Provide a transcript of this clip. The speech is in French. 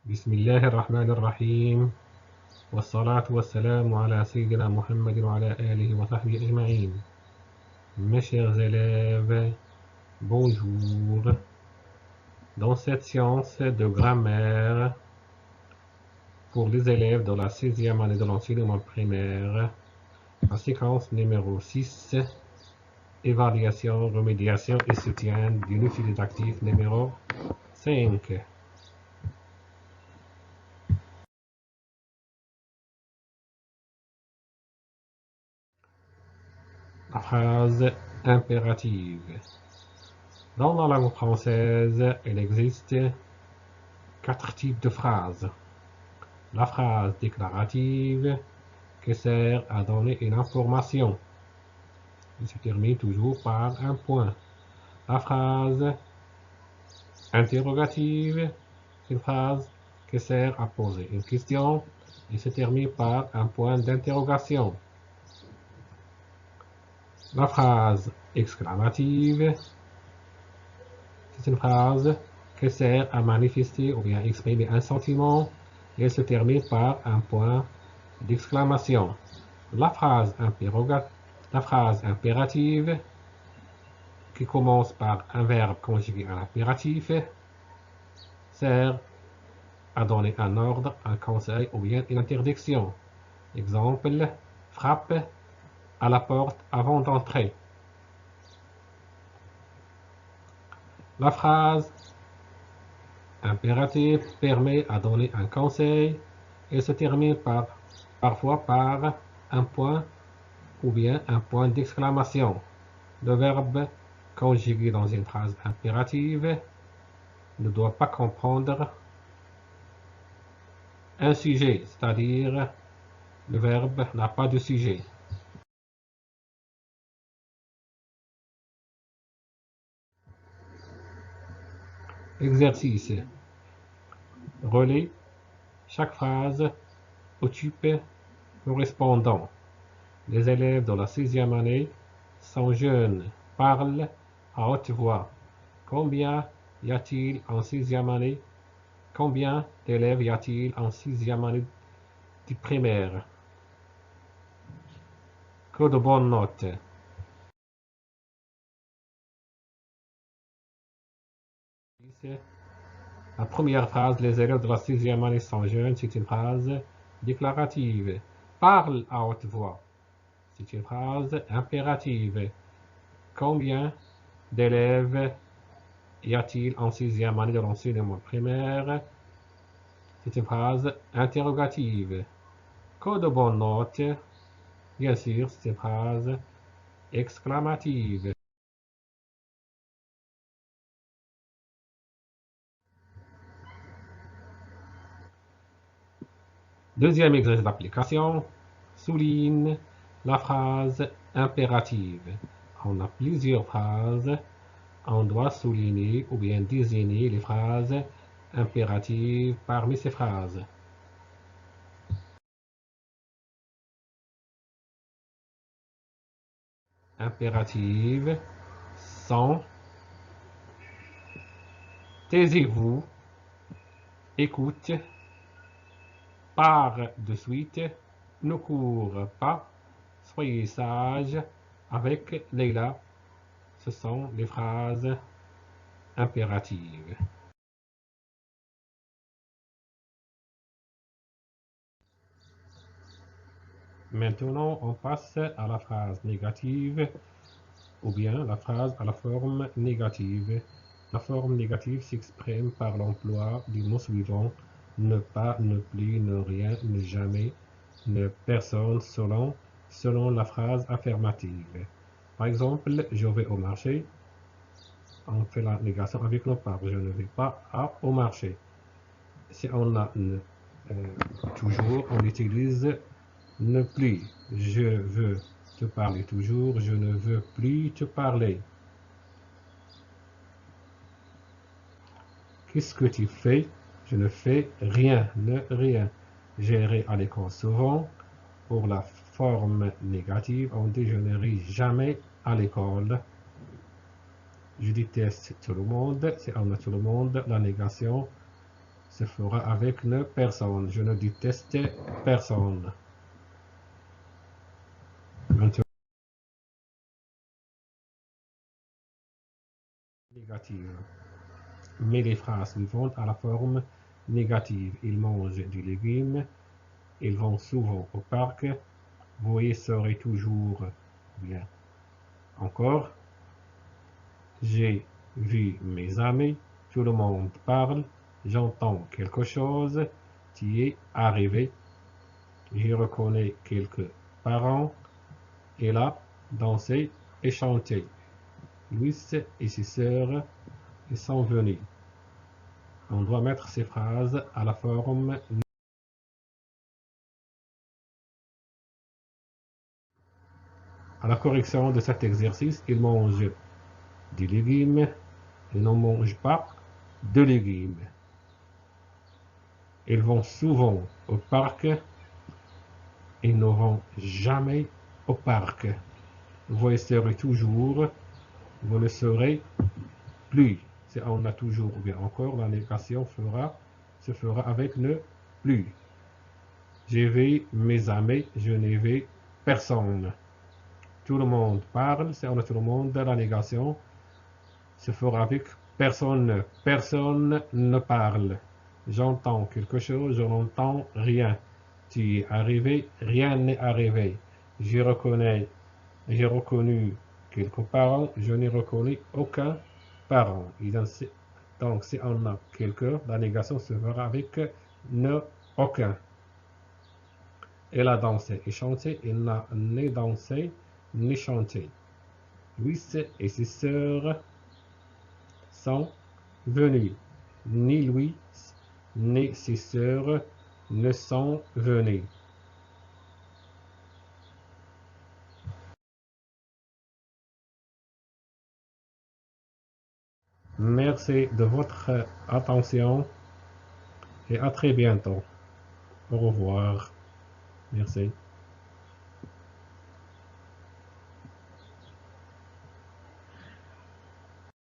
بسم الله الرحمن الرحيم والصلاة والسلام على سيدنا محمد وعلى آله وصحبه أجمعين. Mes chers élèves, bonjour. Dans cette séance de grammaire pour les élèves de la 6e année de l'enseignement primaire, la séquence numéro 6, évaluation, remédiation et soutien du nucléo didactique numéro 5. La phrase impérative. Dans la langue française, il existe 4 types de phrases. La phrase déclarative qui sert à donner une information. Elle se termine toujours par un point. La phrase interrogative, c'est une phrase qui sert à poser une question et se termine par un point d'interrogation. La phrase exclamative, c'est une phrase qui sert à manifester ou bien exprimer un sentiment et elle se termine par un point d'exclamation. La phrase impérative qui commence par un verbe conjugué à l'impératif sert à donner un ordre, un conseil ou bien une interdiction. Exemple, frappe à la porte avant d'entrer. La phrase impérative permet à donner un conseil et se termine parfois par un point ou bien un point d'exclamation. Le verbe conjugué dans une phrase impérative ne doit pas comprendre un sujet, c'est-à-dire le verbe n'a pas de sujet. Exercice. Relis chaque phrase au type correspondant. Les élèves de la 6e année sont jeunes, parlent à haute voix. Combien y a-t-il en 6e année? Combien d'élèves y a-t-il en 6e année de primaire? Que de bonnes notes. La première phrase, les élèves de la 6e année sont jeunes, c'est une phrase déclarative. Parle à haute voix. C'est une phrase impérative. Combien d'élèves y a-t-il en 6e année de l'enseignement primaire? C'est une phrase interrogative. Que de bonnes notes. Bien sûr, c'est une phrase exclamative. Deuxième exercice d'application, souligne la phrase impérative. On a plusieurs phrases. On doit souligner ou bien désigner les phrases impératives parmi ces phrases. Impérative sont taisez-vous, écoute, part de suite, ne cours pas, soyez sage, avec Leila. Ce sont les phrases impératives. Maintenant, on passe à la phrase négative ou bien la phrase à la forme négative. La forme négative s'exprime par l'emploi du mot suivant: ne pas, ne plus, ne rien, ne jamais, ne personne, selon la phrase affirmative. Par exemple, je vais au marché. On fait la négation avec le pas. Je ne vais pas au marché. Si on a toujours, on utilise ne plus. Je veux te parler toujours. Je ne veux plus te parler. Qu'est-ce que tu fais? Je ne fais rien, ne rien. J'irai à l'école souvent. Pour la forme négative, on dit je n'irai jamais à l'école. Je déteste tout le monde. Si on a tout le monde, la négation se fera avec une personne. Je ne déteste personne. Maintenant, négative. Mais les phrases suivantes à la forme négative. Ils mangent du légume. Ils vont souvent au parc. Vous y serez toujours bien. Encore. J'ai vu mes amis. Tout le monde parle. J'entends quelque chose qui est arrivé. Je reconnais quelques parents. Elle a dansé et chanté. Louis et ses sœurs sont venus. On doit mettre ces phrases à la forme. À la correction de cet exercice, ils mangent des légumes. Ils ne mangent pas de légumes. Ils vont souvent au parc. Ils ne vont jamais au parc. Vous y serez toujours. Vous ne serez plus. Si on a toujours ou bien encore, la négation se fera avec le plus. J'ai vu mes amis, je n'ai vu personne. Tout le monde parle, si on a tout le monde, la négation se fera avec personne. Personne ne parle. J'entends quelque chose, je n'entends rien. Tu es arrivé, rien n'est arrivé. J'ai reconnu quelques parents, je n'ai reconnu aucun parent. Donc, si on a quelqu'un, la négation se fera avec ne aucun. Elle a dansé et chanté, elle n'a ni dansé ni chanté. Louis et ses sœurs sont venus. Ni Louis ni ses sœurs ne sont venus. Merci de votre attention et à très bientôt. Au revoir. Merci.